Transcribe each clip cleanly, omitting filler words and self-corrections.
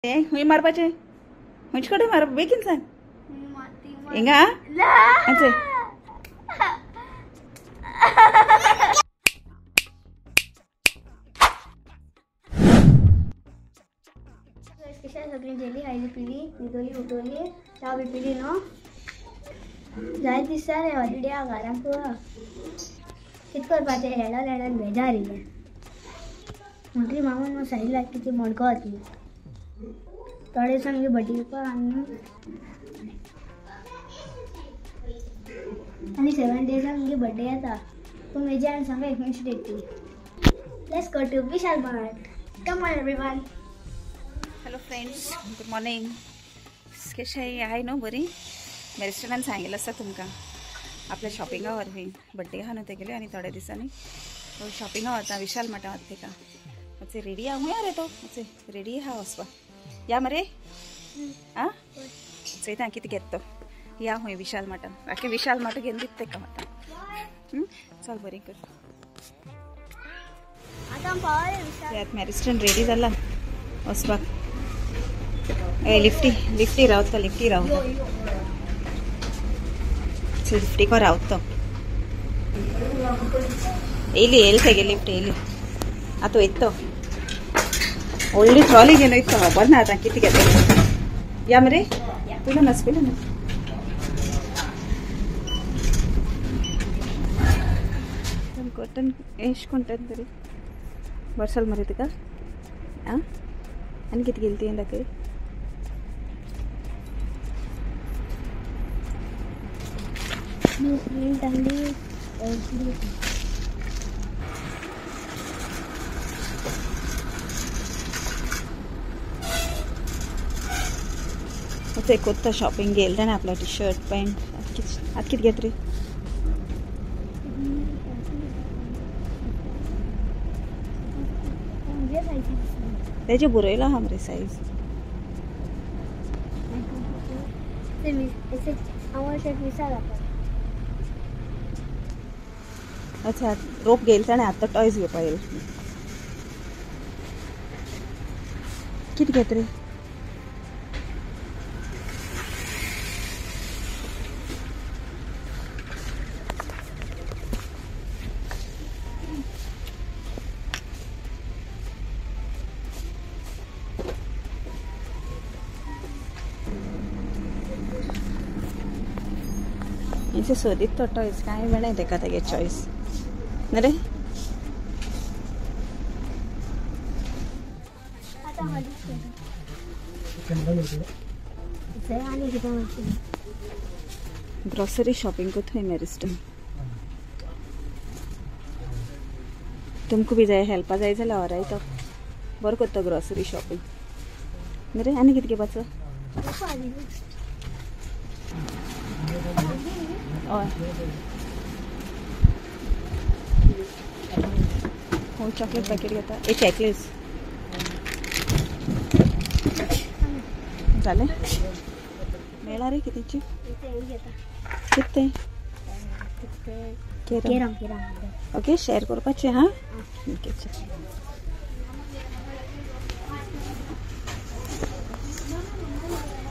हुई मारपाचे हुंच कडेन मार बेगीन सांग हिंगा आंचे सगळी जेली खायली पिली न्हिदोली उठोली च्या बी पिली न्हू जायत दिसता रे हॉलिडे घराक कितें करपाचें हेडा लेडान बेजार येयलें म्हटली मामून म्हाका सांगितलें कितें मडको वतली थोडे दिसांनी म्हजी बड्डे येवपा आनी 7 डेजाक म्हजी बड्डे येता पूण म्हजी आनी सांगा एक date let's go to Vishal Mart come on everyone. Hello friends good morning कशें आहे न्हू बरी मेरिस्टनान सांगिल्लें आसा तुमकां आपल्या शॉपिंगा वरवीं बड्डे आहा न्हू तेगेले आनी थोड्या दिसांनी शॉपिंगा वता विशाल मार्टा वता तेका मातशें रेडी आहा हुंय रे तो मातशें रेडी आहा वचपा या मरे आं चयता कितें घेत तो या हुंय विशाल मार्टान आख्खें विशाल मार्ट घेवन दिता तेका माता चल बरें कर आतां मेरिस्टन रेडी जाला वचपाक लिफ्टी रावता लिफ्टी को रावता येयली तेगे लिफ्ट येयली आतां वयता व्हडली ट्रॉली घेवन वयता खबर ना आतां कितें घेता या मरे पिलो ना कॉटन एश कोंटात बरी वर्सल मरे तुका आं आनी कितें गेली ती दाखय आता एक कोत्ता शॉपिंग गेल ना आपला टी शर्ट पॅन्ट आता किती घेत रे तेजे बरयला हा मरे साईज अच्छा रोप गेल ताणें आतां टॉयज घेवपा येयला कितें घेत रे इसे सोदीत तो टॉयज कांय मेळ्ळें तेका तेगे चॉयस ना रे ग्रॉसरी शॉपिंग को थंय मेरिस्टन तुमकां बी जाय हेल्पा जाय जाल्यार हराय तो बरो करता ग्रॉसरी शॉपिंग न्ही रे आनी कितें घेवपाचो हय हो चॉकलेट पॅकेट घेता एक नेकलेस जालें मेळ्ळा रे कितेंची कितें ओके शेअर करपाचें हां ओके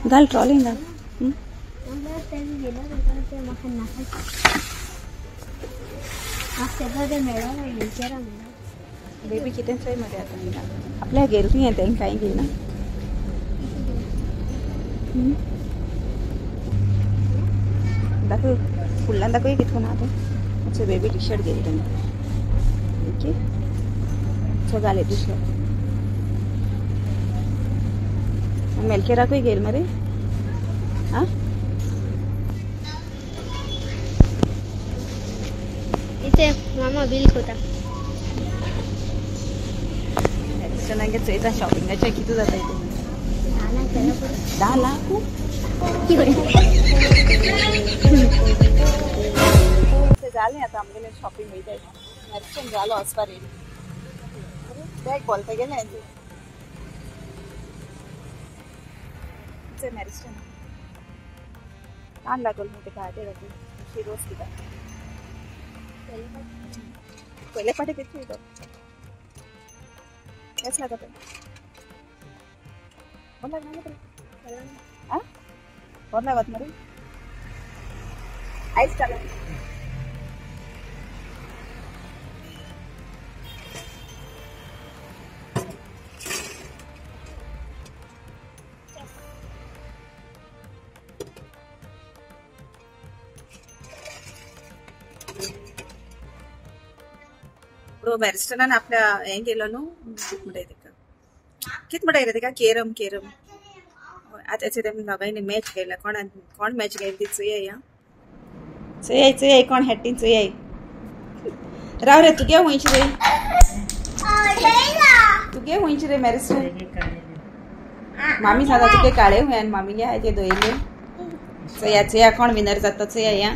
घाल ट्रॉलिंग घाल बेबी कितें चोय मरे आतां आपल्या गेल ती तें कांय घेयना दाखय फुडल्यान दाखय कितको ना तें अच्छा बेबी टी शर्ट घेतली तेणें ओके सो घाले टी शर्ट मेलकेराकूय घेल मरे आं इथे मामा बिल कोता चनागे चयता शॉपिंगाचे कितू जाता इथे 10 लाख जालें आतां आमगेलें शॉपिंग वयताय मेरिस्टन जालो वचपा रेडी बॅग बोलता गेलें मेरिस्टन कान लागल न्हू तेका हाटे दाखय शिरोस कित्याक पयले पाटी कितें तो केस लागता कोण लागणार आ कोण लागत मरे आईच टाका बॅरिस्टरान आपल्या हें गेलो न्हू कित म्हणटाय तेका केरम आतां तेम दोगांयनी मॅच गेला कोण मॅच गेली ती चोयाय कोण हेट्टी चोयाय राव रे तुगे हुंयची रे मॅरिस्टर मामी सांगा तुगे काळे हुंय आनी मामी गे आहाय ते दोयले चोया कोण विनर जाता चोया या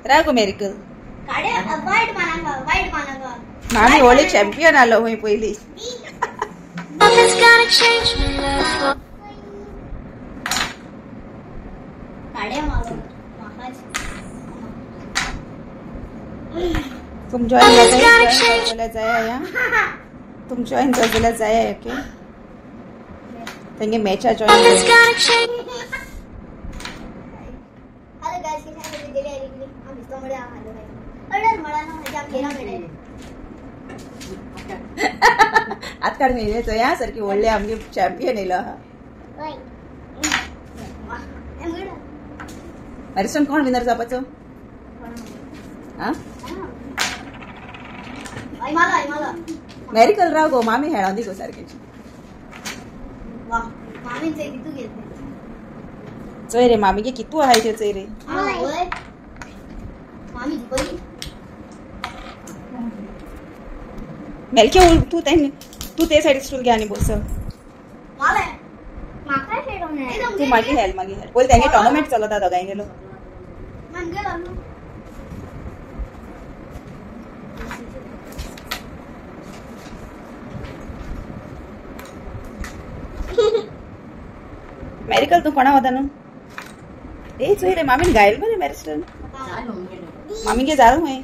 राव गो मेरिकल मामी ओली चॅम्पियन आलो हुंय पयली तुम जॉइन जाया तुम जॉइन कर जाया ओके तेंगे मॅचा जॉइन आत काड मेले तो या सारखी व्हडले आमगे चॅम्पियन येयलो मॅरिस्टन कोण विनर जावपाचो मेरिकल राव गो मामी हेळों दी गो सारकेची चोय रे मामी गे कितू आहाय ते चोय रे मेलके तू ते साइड स्टूल घे आनी बस तू मागी हेल बोल तेंगे टोर्नामेंट चलता दोगांय गेलो मेरिकल तू कोणा वता न्हू ए चोय रे मामीन गायल मरे मॅरिस्टर मामी गे जालो हुंय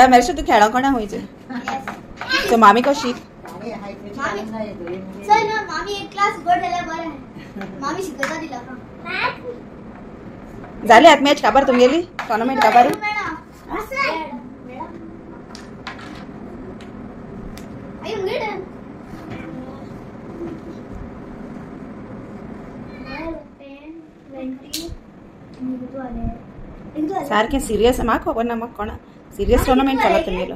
मॅरिस्टर तू खेळा कोणा हुंयचे तो मामी कशी जाली आत मॅच काबार तुमगेली टोर्नामेंट काबार सारखे सिरियस म्हाका खबर ना म्हाका कोणा सिरियस टोर्नामेंट चलत तुमगेलो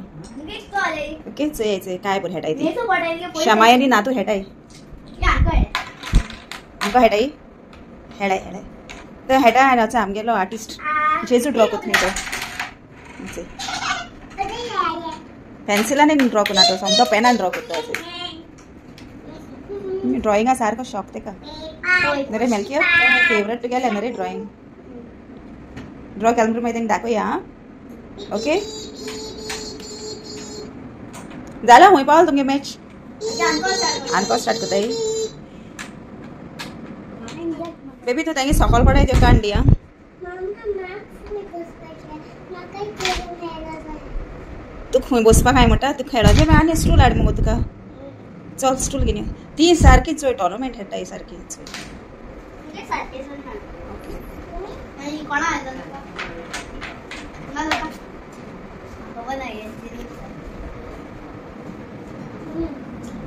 ओके चोयचे काय बोल हेटाय ती शमायनी ना तू हेटाय आमकां हेटाय हेडाय तो हेटा आनी वचा आमगेलो आर्टिस्ट जेजू ड्रॉ कोत्ता तो पेन्सिलान ड्रॉ कोना तो सोमतो पेनान ड्रॉ कोत्ता ड्रॉइंगा सारको शॉक तेका नरे मेलकियो फेवरेट तुगेले नरे ड्रॉइंग ड्रॉ केलें मागीर तेंका दाखोया ओके जाला हुंय पावल तुमगे मॅच आनको स्टार्ट कोताय बेबी तू तेंगे सकल पडाय त्यो कांडी आ तू खंय बसपा काय म्हणटा तू खेळोचे मागीर आनी स्टूल हाड मगो तुका चल स्टूल घेवन ती सारकी चोय टोर्नामेंट हेटाय सारकी चोय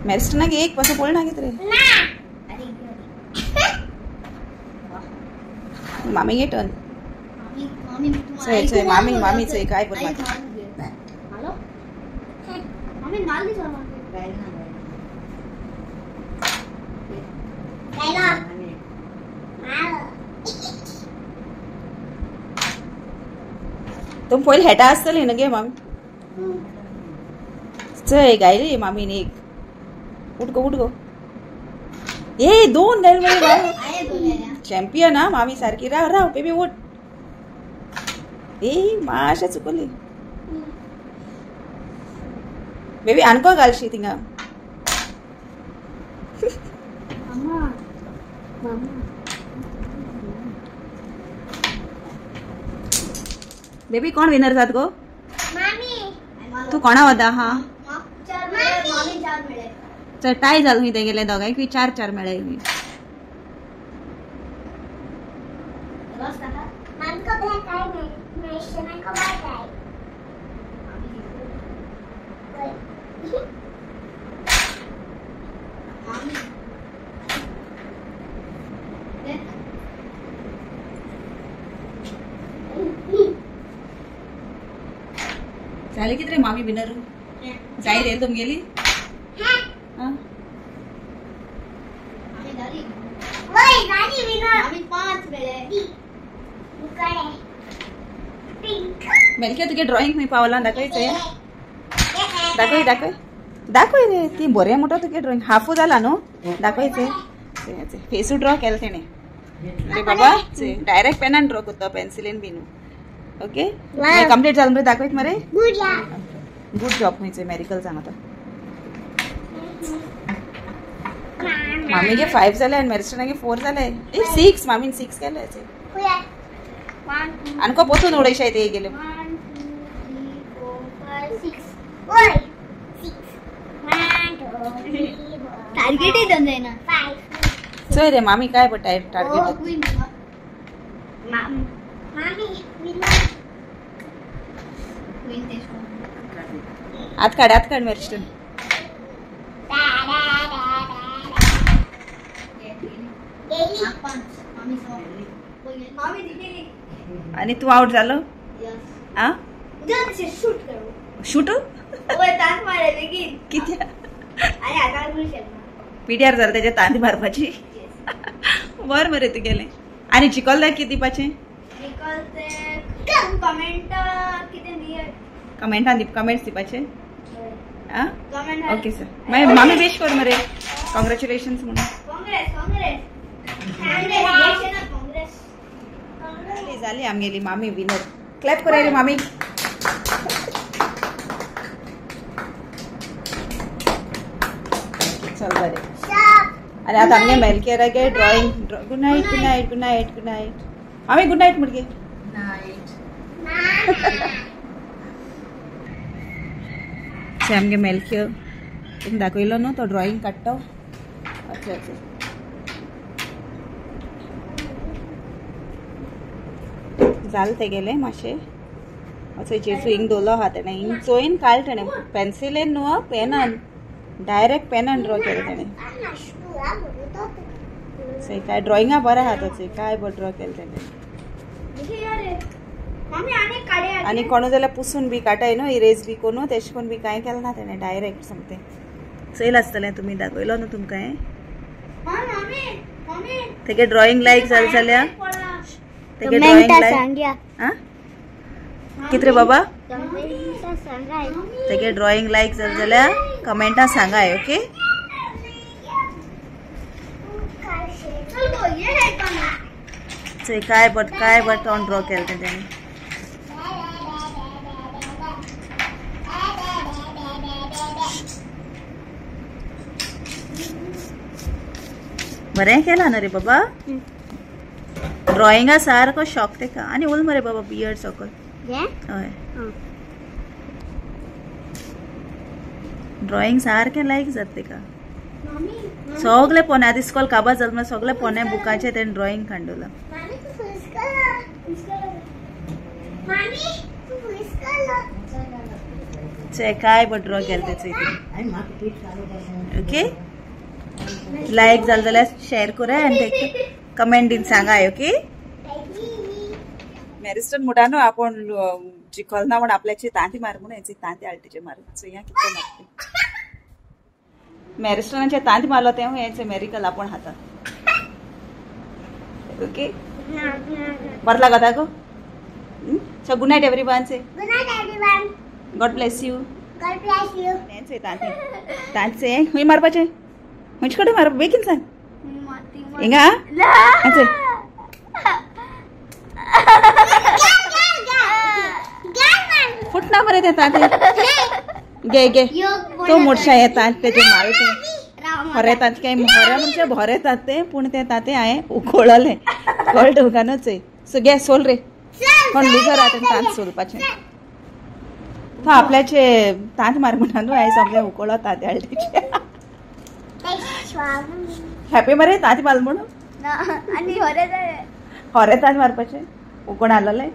मॅरिस्टनाक एक पासून पळना कितें रे मामी गे टर्न चोय मामी चोय काय बोल तुम पयली हेटा आसतली न्हू गे मामी चय गायली मामीन एक उठ गो ए दोन गायल मरे चॅम्पियन हा मामी सारकी राव बेबी उठ ए माशा चुकली बेबी आनको घालशी थिंगा बेबी कोण विनर जात गो मामी तू कोणा होता हा मामी 4 मिळे चल टाय जाल हुई ते गेले दोगांक 4-4 मेळे मानका ब्लॅक आहे नाही शनाका व्हाईट आहे झाले किती रे मामी विनर जाई रे तुम गेली हाँ? मेलके तुगे ड्रॉइंग मी पावला दाखवायचंय दाखय रे ती बरे मोठो तुगे ड्रॉइंग हाफू जाला न्हू दाखवायचंय फेसू ड्रॉ केला तेणे अरे बाबा डायरेक्ट पेनान ड्रॉ करतो पेन्सिलीन बीन ओके कंप्लीट जालें मरे दाखयत मरे गुड जॉब म्हणजे मेरिकल सांगता मामीगे 5 जाले आणि मेरिस्टनागे 4 जाले 6 मामीन 6 केले अनको पोतून उडयशाय ते गेले टार्गेट आहे ना 5 चल रे मामी काय बटाय टार्गेट आत काढ मेरिस्टन आणि तू आउट झालो आ शूट किती पीडीआर झालं त्याच्या तांदी मारपाची वर मरे तू गेले आणि चिकल दाय किती पाचे कमेंट्स दिपाचे ओके सर मामी विश कर मरे कॉंग्रॅच्युलेशन्स म्हणून झाली आमगेली मामी विनर क्लॅप करायली मामी चल बरे आणि आता आमगे मेलकेरागे ड्रॉइंग गुड नाईट मामी गुड नाईट मुडगे आमगे मेलके तुम्ही दाखवलो न्हू तो ड्रॉइंग काडटा अच्छा जाल ते गेले मातशे असो जेसू इंक दवरलो आहा तेणें इंक चोयन काल तेणें पेन्सिलेन न्हू पेनान डायरेक्ट पेनान ड्रॉ केलें तेणें काय ड्रॉइंगा बरें आहा ताचे काय बरें ड्रॉ केलें तेणें आणि कोणू जाल्यार पुसून बी काटाय न्हू इरेज बी कोणू तेश कोन बी कांय केलें ना तेणें डायरेक्ट समतें चैल आसतलें तुमी दाखयलो न्हू तुमकां हें तेगे ड्रॉइंग लायक जालें जाल्यार तेगे ड्रॉइंग लायक आं कित रे बाबा तेगे ड्रॉइंग लायक जालें जाल्यार कमेंटां सांगाय ओके काय बट ऑन ड्रॉ केलें तेणें बरें केलां ना रे बाबा ड्रॉइंगा सारको शॉक तेका आनी उल मरे बाबा बियर्ड सकल हय ड्रॉइंग सारकें लायक जाता तेका सगळे पोने आतां इस्कॉल काबार जाता म्हळ्यार सगळे पोने बुकाचे तेणें ड्रॉइंग काडलेलो काय बट ड्रॉ केलें तेचें ओके लायक जालें जाल्यार शेअर कराय आनी तेका कमेंट दिन सांगाय ओके मेरिस्टन मुडानो आपण जिखल ना म्हण आपल्याची तांती मार म्हणून याची तांती आल्टीचे मार सो या कितले मारते मेरिस्टनाचे तांती मारलो तेव्हा याचे मेरिकल आपण हातात ओके बरं लागत आहे गो सो गुड नाईट एवरीवन से गॉड ब्लेस यू याचे तांती तांती हुई मारपाचे मुझकडे मार बेगीन सांग हिंगा अच्छा फुटना मरे ते तांती गे तो मोठशा येतात तेजे मारते हरेतात काय हरे म्हणजे भरेतात ते पूण ते ताते हांवें उखळले कळटा उगानच सो गे सोल रे पण लुजर आता तांत सोडपाचे तो आपल्याचे तांत मार म्हणून आहे समजा उकळा तांत हाडल्याचे हॅपी मरे तांत माल म्हणून आणि हरे तांत मारपाचे उकोण आलेले